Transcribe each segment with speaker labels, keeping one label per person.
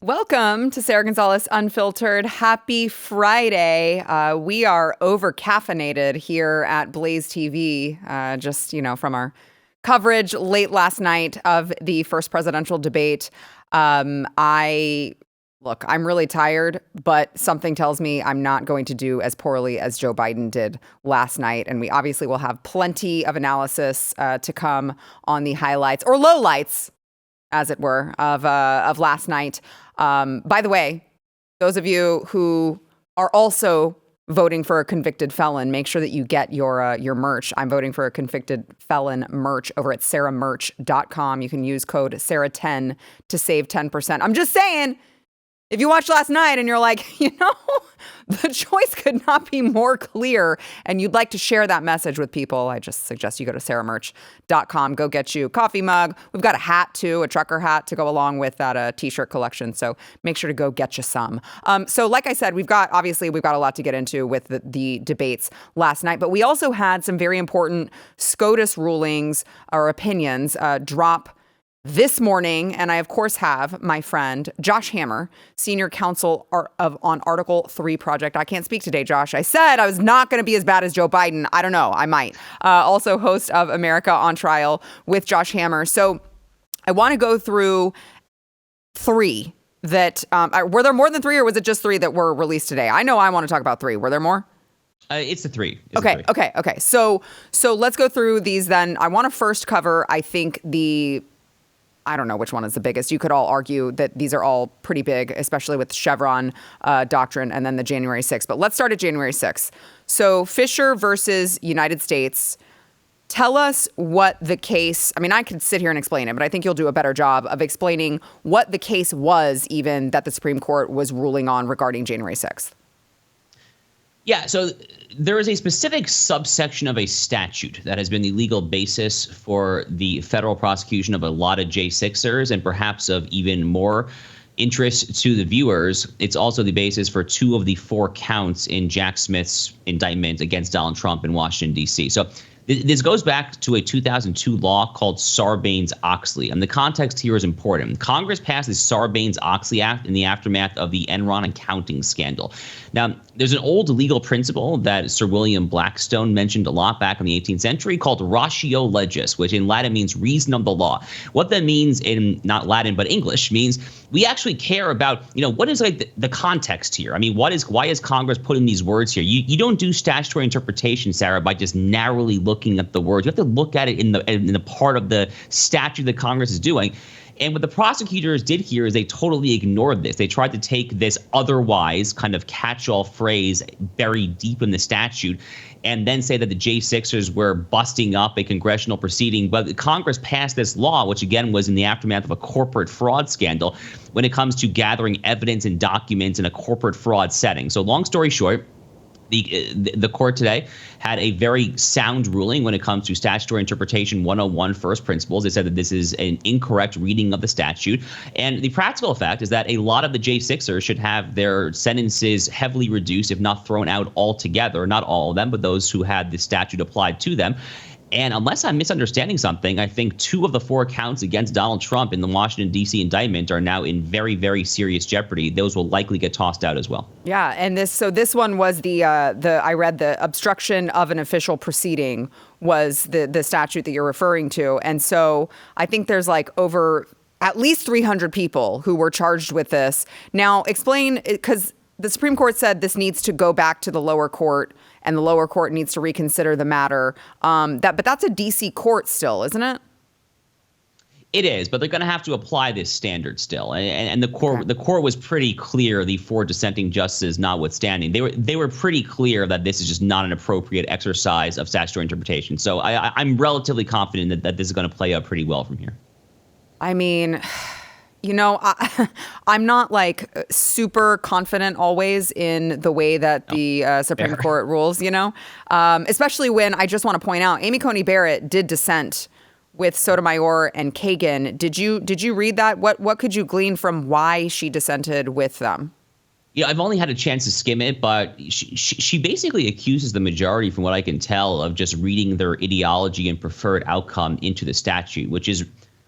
Speaker 1: Welcome to Sara Gonzales Unfiltered. Happy Friday. We are over caffeinated here at Blaze TV, from our coverage late last night of the first presidential debate. I'm really tired, but something tells me I'm not going to do as poorly as Joe Biden did last night. And we obviously will have plenty of analysis to come on the highlights or lowlights, as it were, of last night. By the way, those of you who are also voting for a convicted felon, make sure that you get your merch. I'm voting for a convicted felon merch over at saramerch.com. You can use code SARA10 to save 10%. I'm just saying, if you watched last night and you're like, the choice could not be more clear and you'd like to share that message with people, I just suggest you go to saramerch.com. Go get you a coffee mug. We've got a hat too, a trucker hat to go along with that t-shirt collection. So make sure to go get you some. So like I said, we've got a lot to get into with the debates last night, but we also had some very important SCOTUS rulings or opinions drop this morning, and I, of course, have my friend Josh Hammer, senior counsel on Article 3 Project. I can't speak today, Josh. I said I was not going to be as bad as Joe Biden. I don't know. I might. Also host of America on Trial with Josh Hammer. So I want to go through three that, were there more than three, or was it just three that were released today? I know I want to talk about three. Were there more?
Speaker 2: It's the three.
Speaker 1: Okay. So let's go through these then. I want to first cover, I think, I don't know which one is the biggest. You could all argue that these are all pretty big, especially with Chevron doctrine and then the January 6th. But let's start at January 6th. So Fischer versus United States. Tell us what the case, I could sit here and explain it, but I think you'll do a better job of explaining what the case was even that the Supreme Court was ruling on regarding January 6th.
Speaker 2: Yeah, so there is a specific subsection of a statute that has been the legal basis for the federal prosecution of a lot of J6ers and perhaps of even more interest to the viewers. It's also the basis for two of the four counts in Jack Smith's indictment against Donald Trump in Washington, D.C. So this goes back to a 2002 law called Sarbanes-Oxley, and the context here is important. Congress passed the Sarbanes-Oxley Act in the aftermath of the Enron accounting scandal. Now, there's an old legal principle that Sir William Blackstone mentioned a lot back in the 18th century called ratio legis, which in Latin means reason of the law. What that means in not Latin but English means we actually care about, what is the context here? Why is Congress putting these words here? You don't do statutory interpretation, Sarah, by just narrowly looking at the words. You have to look at it in the part of the statute that Congress is doing. And what the prosecutors did here is they totally ignored this. They tried to take this otherwise kind of catch-all phrase buried deep in the statute and then say that the J6ers were busting up a congressional proceeding. But Congress passed this law, which again was in the aftermath of a corporate fraud scandal when it comes to gathering evidence and documents in a corporate fraud setting. So long story short, the court today had a very sound ruling when it comes to statutory interpretation 101 first principles. They said that this is an incorrect reading of the statute. And the practical effect is that a lot of the J6ers should have their sentences heavily reduced, if not thrown out altogether. Not all of them, but those who had the statute applied to them. And unless I'm misunderstanding something, I think two of the four counts against Donald Trump in the Washington, D.C. indictment are now in very, very serious jeopardy. Those will likely get tossed out as well. Yeah. And this one was I read the obstruction of an official proceeding was the statute that you're referring to. And so I think there's over at least 300 people who were charged with this. Now, explain, because the Supreme Court said this needs to go back to the lower court and the lower court needs to reconsider the matter. But that's a D.C. court still, isn't it? It is, but they're going to have to apply this standard still. And the court was pretty clear, the four dissenting justices notwithstanding. They were pretty clear that this is just not an appropriate exercise of statutory interpretation. So I'm relatively confident that this is going to play out pretty well from here.
Speaker 1: I'm not super confident always in the way that the Supreme Court rules, especially when I just want to point out Amy Coney Barrett did dissent with Sotomayor and Kagan. Did you read that? What could you glean from why she dissented with them?
Speaker 2: Yeah, I've only had a chance to skim it, but she basically accuses the majority, from what I can tell, of just reading their ideology and preferred outcome into the statute, which is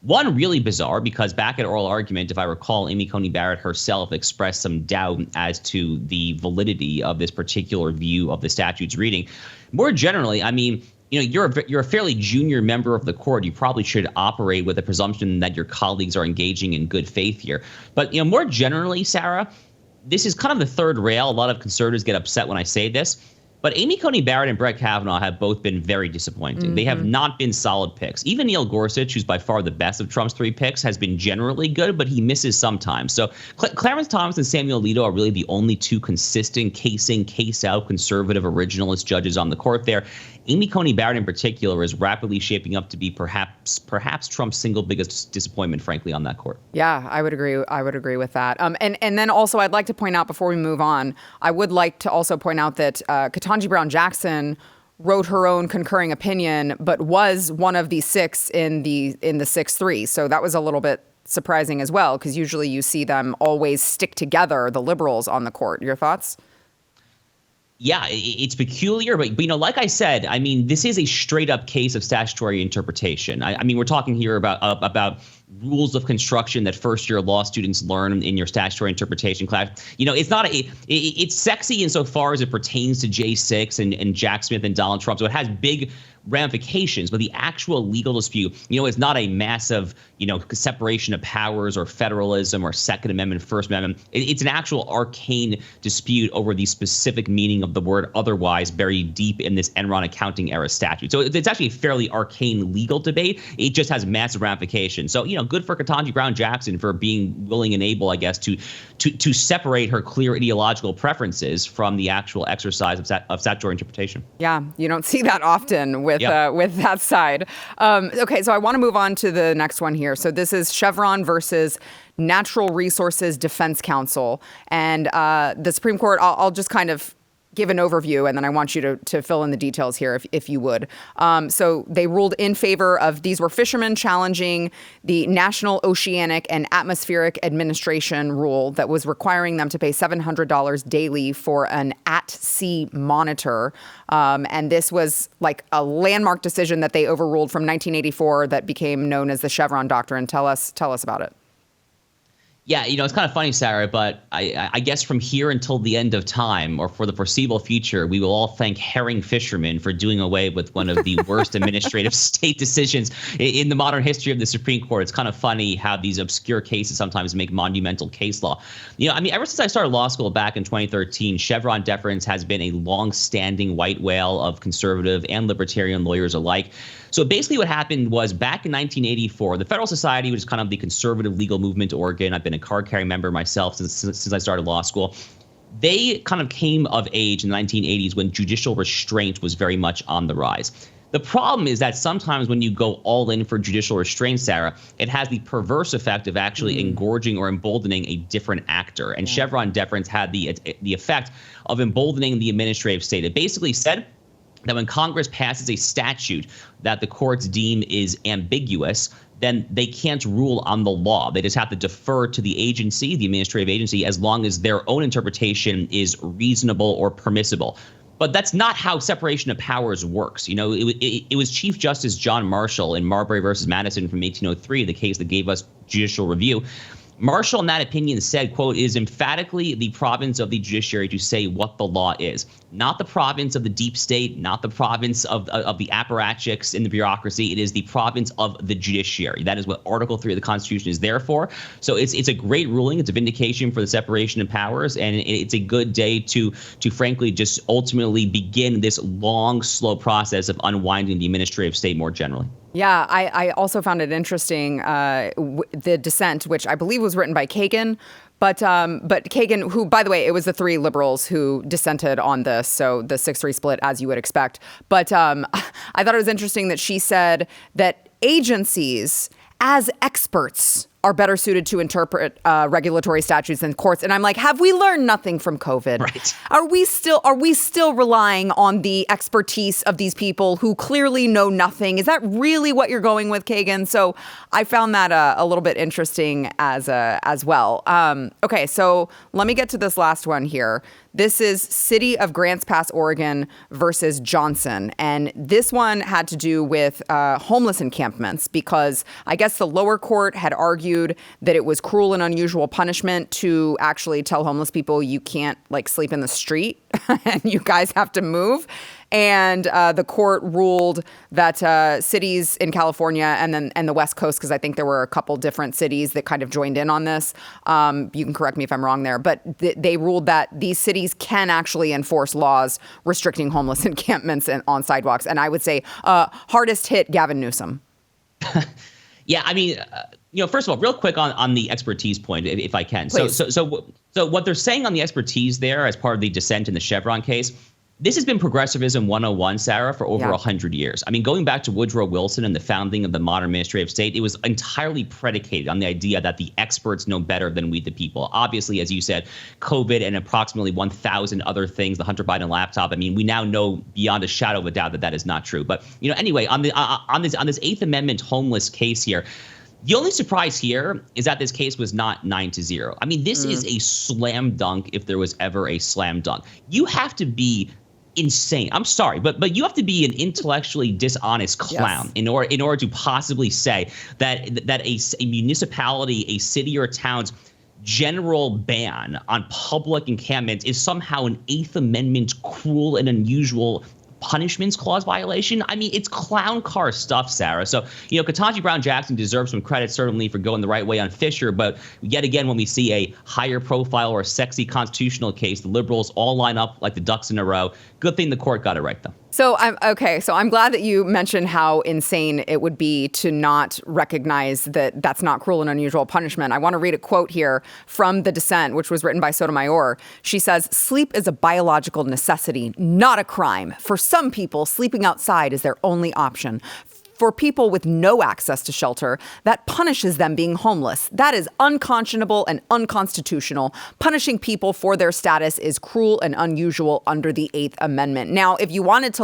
Speaker 2: One, really bizarre, because back at oral argument, if I recall, Amy Coney Barrett herself expressed some doubt as to the validity of this particular view of the statute's reading. More generally, I mean, you're a fairly junior member of the court. You probably should operate with a presumption that your colleagues are engaging in good faith here. But, more generally, Sarah, this is kind of the third rail. A lot of conservatives get upset when I say this. But Amy Coney Barrett and Brett Kavanaugh have both been very disappointing. Mm-hmm. They have not been solid picks. Even Neil Gorsuch, who's by far the best of Trump's three picks, has been generally good, but he misses sometimes. So Clarence Thomas and Samuel Alito are really the only two consistent case-in, case-out conservative originalist judges on the court there. Amy Coney Barrett in particular is rapidly shaping up to be perhaps Trump's single biggest disappointment, frankly, on that court.
Speaker 1: Yeah, I would agree. I would agree with that. And then also I'd like to point out before we move on, I would like to also point out that Ketanji Brown Jackson wrote her own concurring opinion, but was one of the six in the 6-3. So that was a little bit surprising as well, because usually you see them always stick together, the liberals on the court. Your thoughts?
Speaker 2: Yeah, it's peculiar, but like I said, I mean, this is a straight up case of statutory interpretation. I mean, we're talking here about rules of construction that first year law students learn in your statutory interpretation class. It's not it's sexy insofar as it pertains to J6 and Jack Smith and Donald Trump. So it has big ramifications, but the actual legal dispute, is not a massive, separation of powers or federalism or Second Amendment, First Amendment. It's an actual arcane dispute over the specific meaning of the word otherwise buried deep in this Enron accounting era statute. So it's actually a fairly arcane legal debate. It just has massive ramifications. So, good for Ketanji Brown Jackson for being willing and able, I guess, to separate her clear ideological preferences from the actual exercise of statutory interpretation.
Speaker 1: Yeah, you don't see that often with that side. Okay, so I want to move on to the next one here. So this is Chevron versus Natural Resources Defense Council. And the Supreme Court, I'll just kind of give an overview, and then I want you to fill in the details here if you would. So they ruled in favor of, these were fishermen challenging the National Oceanic and Atmospheric Administration rule that was requiring them to pay $700 daily for an at-sea monitor. And this was like a landmark decision that they overruled from 1984 that became known as the Chevron Doctrine. Tell us about it.
Speaker 2: Yeah, it's kind of funny, Sarah, but I guess from here until the end of time, or for the foreseeable future, we will all thank herring fishermen for doing away with one of the worst administrative state decisions in the modern history of the Supreme Court. It's kind of funny how these obscure cases sometimes make monumental case law. Ever since I started law school back in 2013, Chevron deference has been a long-standing white whale of conservative and libertarian lawyers alike. So basically what happened was back in 1984, the Federal Society, which is kind of the conservative legal movement organ, I've been a card-carrying member myself since I started law school, they kind of came of age in the 1980s when judicial restraint was very much on the rise. The problem is that sometimes when you go all in for judicial restraint, Sarah, it has the perverse effect of actually engorging or emboldening a different actor. And Chevron deference had the effect of emboldening the administrative state. It basically said that when Congress passes a statute that the courts deem is ambiguous, then they can't rule on the law. They just have to defer to the agency, the administrative agency, as long as their own interpretation is reasonable or permissible. But that's not how separation of powers works. It was Chief Justice John Marshall in Marbury versus Madison from 1803, the case that gave us judicial review. Marshall, in that opinion, said, quote, "It is emphatically the province of the judiciary to say what the law is, not the province of the deep state, not the province of the apparatchiks in the bureaucracy. It is the province of the judiciary." That is what Article 3 of the Constitution is there for. So it's a great ruling. It's a vindication for the separation of powers, and it's a good day to frankly just ultimately begin this long, slow process of unwinding the administrative state more generally.
Speaker 1: Yeah, I also found it interesting, the dissent, which I believe was written by Kagan, but Kagan, who, by the way, it was the three liberals who dissented on this, so the 6-3 split, as you would expect. But I thought it was interesting that she said that agencies, as experts are better suited to interpret regulatory statutes than courts. And I'm like, have we learned nothing from COVID?
Speaker 2: Right.
Speaker 1: Are we still relying on the expertise of these people who clearly know nothing? Is that really what you're going with, Kagan? So I found that a little bit interesting as well. Okay, so let me get to this last one here. This is City of Grants Pass, Oregon versus Johnson. And this one had to do with homeless encampments, because I guess the lower court had argued that it was cruel and unusual punishment to actually tell homeless people you can't sleep in the street and you guys have to move. And the court ruled that cities in California and the West Coast, because I think there were a couple different cities that kind of joined in on this. You can correct me if I'm wrong there, but they ruled that these cities can actually enforce laws restricting homeless encampments on sidewalks. And I would say hardest hit Gavin Newsom.
Speaker 2: Yeah, I mean, first of all, real quick on the expertise point, if I can.
Speaker 1: Please.
Speaker 2: So what they're saying on the expertise there as part of the dissent in the Chevron case, this has been progressivism 101, Sarah, for over 100 years. I mean, going back to Woodrow Wilson and the founding of the modern Ministry of State, it was entirely predicated on the idea that the experts know better than we, the people. Obviously, as you said, COVID and approximately 1,000 other things, the Hunter Biden laptop. I mean, we now know beyond a shadow of a doubt that that is not true. But anyway, on this Eighth Amendment homeless case here. The only surprise here is that this case was not 9-0. I mean, this is a slam dunk if there was ever a slam dunk. You have to be insane. I'm sorry, but you have to be an intellectually dishonest clown in order to possibly say that a municipality, a city or a town's general ban on public encampments is somehow an Eighth Amendment cruel and unusual punishments clause violation. I mean, it's clown car stuff, Sarah. So, Ketanji Brown Jackson deserves some credit certainly for going the right way on Fischer. But yet again, when we see a higher profile or a sexy constitutional case, the liberals all line up like the ducks in a row. Good thing the court got it right, though.
Speaker 1: So I'm glad that you mentioned how insane it would be to not recognize that that's not cruel and unusual punishment. I want to read a quote here from the dissent, which was written by Sotomayor. She says, "Sleep is a biological necessity, not a crime. For some people, sleeping outside is their only option. For people with no access to shelter, that punishes them being homeless. That is unconscionable and unconstitutional. Punishing people for their status is cruel and unusual under the Eighth Amendment." Now, if you wanted to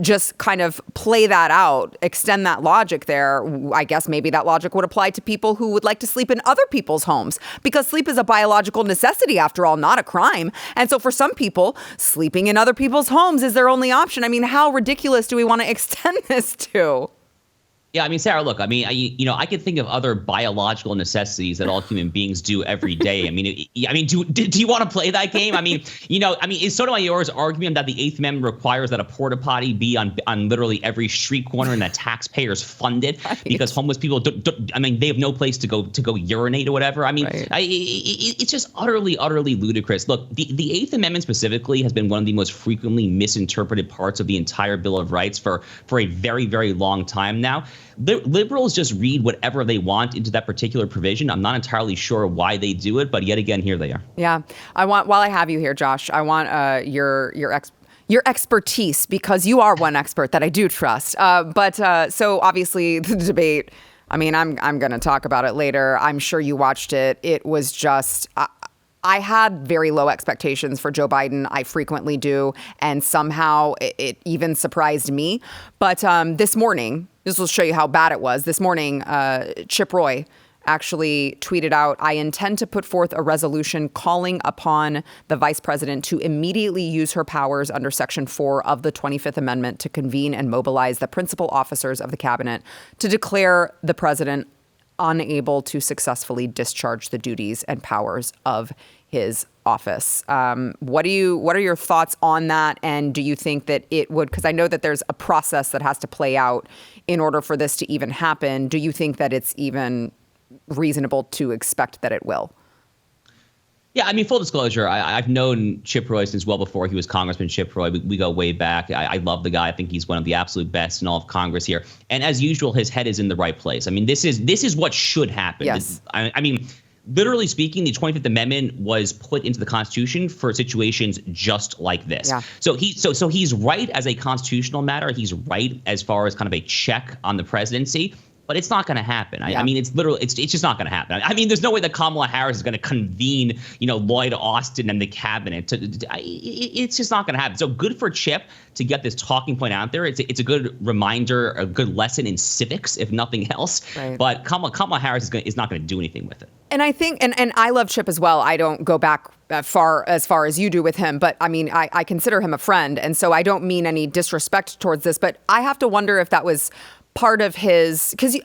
Speaker 1: just kind of play that out, extend that logic there, I guess maybe that logic would apply to people who would like to sleep in other people's homes, because sleep is a biological necessity after all, not a crime. And so for some people, sleeping in other people's homes is their only option. I mean, how ridiculous do we want to extend this to?
Speaker 2: Yeah, I mean, Sarah, look, I mean, I could think of other biological necessities that all human beings do every day. I mean, do you want to play that game? I mean, is Sotomayor's argument that the Eighth Amendment requires that a porta potty be on literally every street corner and that taxpayers fund it because homeless people they have no place to go urinate or whatever? I mean, it's just utterly ludicrous. Look, the Eighth Amendment specifically has been one of the most frequently misinterpreted parts of the entire Bill of Rights for a very, very long time now. Liberals just read whatever they want into that particular provision. I'm not entirely sure why they do it, but yet again, here they are.
Speaker 1: Yeah, while I have you here, Josh, I want your expertise, because you are one expert that I do trust. So obviously the debate, I mean, I'm going to talk about it later. I'm sure you watched it. It was just, I had very low expectations for Joe Biden. I frequently do. And somehow it even surprised me. But this morning, this will show you how bad it was. This morning, Chip Roy actually tweeted out, "I intend to put forth a resolution calling upon the vice president to immediately use her powers under Section 4 of the 25th Amendment to convene and mobilize the principal officers of the cabinet to declare the president unable to successfully discharge the duties and powers of his office." What are your thoughts on that? And do you think that it would, because I know that there's a process that has to play out in order for this to even happen. Do you think that it's even reasonable to expect that it will?
Speaker 2: Yeah, I mean, full disclosure, I've known Chip Roy since well before he was Congressman Chip Roy. We go way back. I love the guy. I think he's one of the absolute best in all of Congress here. And as usual, his head is in the right place. I mean, this is what should happen.
Speaker 1: Yes.
Speaker 2: I mean, literally speaking, the 25th Amendment was put into the Constitution for situations just like this.
Speaker 1: Yeah.
Speaker 2: So he's right as a constitutional matter. He's right as far as kind of a check on the presidency. But it's not going to happen.
Speaker 1: Yeah.
Speaker 2: I mean, it's just not going to happen. I mean, there's no way that Kamala Harris is going to convene, Lloyd Austin and the cabinet. It's just not going to happen. So good for Chip to get this talking point out there. It's a good reminder, a good lesson in civics, if nothing else.
Speaker 1: Right.
Speaker 2: But Kamala Harris is not going to do anything with it.
Speaker 1: And I think, and I love Chip as well. I don't go back as far as you do with him, but I mean, I consider him a friend. And so I don't mean any disrespect towards this, but I have to wonder if that was part of his, because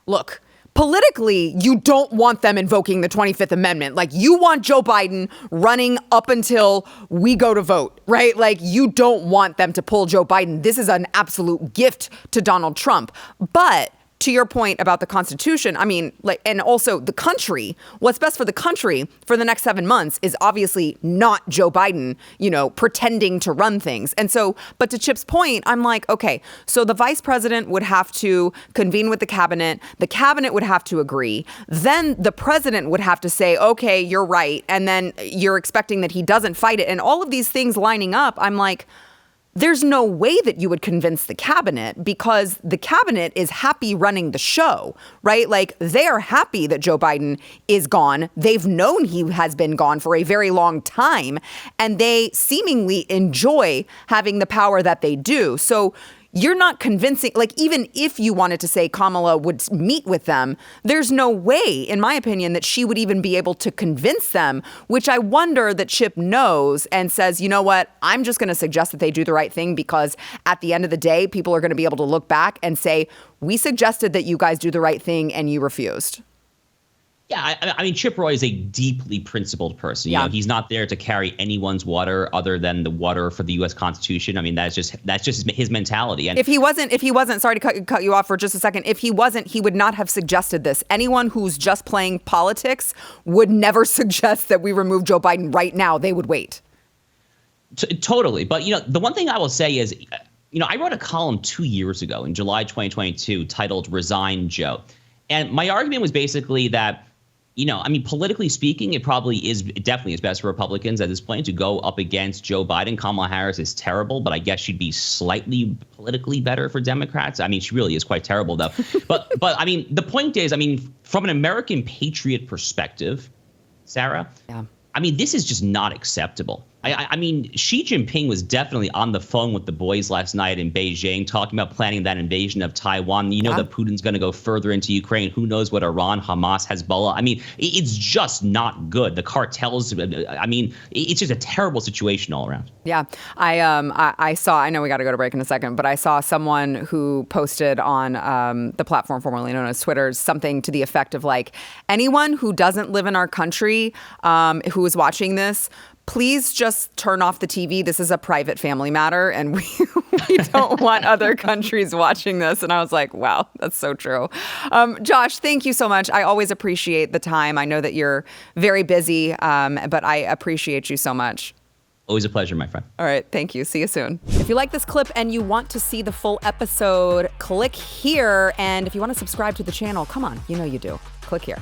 Speaker 1: look, politically, you don't want them invoking the 25th Amendment. Like, you want Joe Biden running up until we go to vote, right? Like, you don't want them to pull Joe Biden. This is an absolute gift to Donald Trump. But to your point about the Constitution, I mean, like, and also the country, what's best for the country for the next 7 months is obviously not Joe Biden, pretending to run things. And so, but to Chip's point, I'm like, okay, so the vice president would have to convene with the cabinet would have to agree. Then the president would have to say, okay, you're right. And then you're expecting that he doesn't fight it. And all of these things lining up, I'm like, there's no way that you would convince the cabinet because the cabinet is happy running the show, right? Like, they are happy that Joe Biden is gone. They've known he has been gone for a very long time, and they seemingly enjoy having the power that they do. So you're not convincing, like, even if you wanted to say Kamala would meet with them, there's no way, in my opinion, that she would even be able to convince them, which I wonder that Chip knows and says, you know what, I'm just going to suggest that they do the right thing because at the end of the day, people are going to be able to look back and say, we suggested that you guys do the right thing and you refused.
Speaker 2: Yeah, I mean, Chip Roy is a deeply principled person.
Speaker 1: Yeah.
Speaker 2: He's not there to carry anyone's water other than the water for the U.S. Constitution. I mean, that's just his mentality. And
Speaker 1: if he wasn't, sorry to cut you off for just a second. If he wasn't, he would not have suggested this. Anyone who's just playing politics would never suggest that we remove Joe Biden right now. They would wait.
Speaker 2: Totally. But, the one thing I will say is, I wrote a column 2 years ago in July 2022 titled Resign Joe. And my argument was basically that, politically speaking, it definitely is best for Republicans at this point to go up against Joe Biden. Kamala Harris is terrible, but I guess she'd be slightly politically better for Democrats. I mean, she really is quite terrible, though. But I mean, the point is, from an American patriot perspective, Sarah,
Speaker 1: yeah.
Speaker 2: I mean, this is just not acceptable. I mean, Xi Jinping was definitely on the phone with the boys last night in Beijing talking about planning that invasion of Taiwan. That Putin's going to go further into Ukraine. Who knows what Iran, Hamas, Hezbollah. I mean, it's just not good. The cartels, I mean, it's just a terrible situation all around.
Speaker 1: Yeah, I saw, I know we got to go to break in a second, but I saw someone who posted on the platform formerly known as Twitter something to the effect of like, anyone who doesn't live in our country who is watching this, please just turn off the TV. This is a private family matter, and we don't want other countries watching this. And I was like, wow, that's so true. Josh, thank you so much. I always appreciate the time. I know that you're very busy, but I appreciate you so much.
Speaker 2: Always a pleasure, my friend.
Speaker 1: All right. Thank you. See you soon. If you like this clip and you want to see the full episode, click here. And if you want to subscribe to the channel, come on, you know you do. Click here.